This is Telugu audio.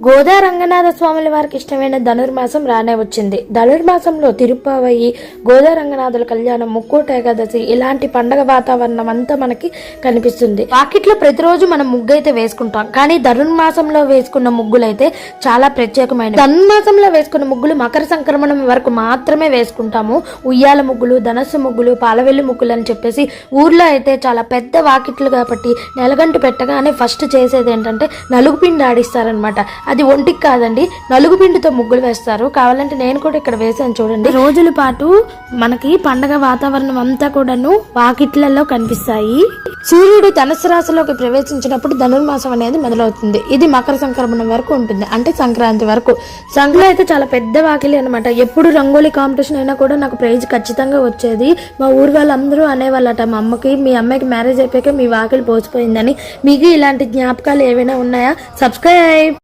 గోదా రంగనాథ స్వాముల వారికి ఇష్టమైన ధనుర్మాసం రానే వచ్చింది. ధనుర్మాసంలో తిరుప్పావయి, గోదా రంగనాథుల కళ్యాణం, ముక్కోట ఏకాదశి ఇలాంటి పండగ వాతావరణం అంతా మనకి కనిపిస్తుంది. వాకిట్లో ప్రతిరోజు మనం ముగ్గు అయితే వేసుకుంటాం, కానీ ధనుర్మాసంలో వేసుకున్న ముగ్గులు అయితే చాలా ప్రత్యేకమైన. ధనుర్మాసంలో వేసుకున్న ముగ్గులు మకర సంక్రమణం వరకు మాత్రమే వేసుకుంటాము. ఉయ్యాల ముగ్గులు, ధనస్సు ముగ్గులు, పాలవెల్లి ముగ్గులు అని చెప్పేసి ఊర్లో అయితే చాలా పెద్ద వాకిట్లు కాబట్టి నెలగంటు పెట్టగానే ఫస్ట్ చేసేది ఏంటంటే నలుగు పిండి ఆడిస్తారనమాట. అది ఒంటికి కాదండి, నలుగు పిండితో ముగ్గులు వేస్తారు. కావాలంటే నేను కూడా ఇక్కడ వేసాను చూడండి. రోజుల పాటు మనకి పండగ వాతావరణం అంతా కూడాను వాకిట్లలో కనిపిస్తాయి. సూర్యుడు ధనుసు రాశిలోకి ప్రవేశించినప్పుడు ధనుర్మాసం అనేది మొదలవుతుంది. ఇది మకర సంక్రమణం వరకు ఉంటుంది, అంటే సంక్రాంతి వరకు. సంక్రాంతి అయితే చాలా పెద్ద వాకిలి అనమాట. ఎప్పుడు రంగోలీ కాంపిటీషన్ అయినా కూడా నాకు ప్రైజ్ ఖచ్చితంగా వచ్చేది. మా ఊరు వాళ్ళందరూ అనేవాళ్ళట, మా అమ్మకి మీ అమ్మాయికి మ్యారేజ్ అయిపోయాక మీ వాకిలి పోసిపోయిందని. మీకు ఇలాంటి జ్ఞాపకాలు ఏవైనా ఉన్నాయా? సబ్స్క్రైబ్.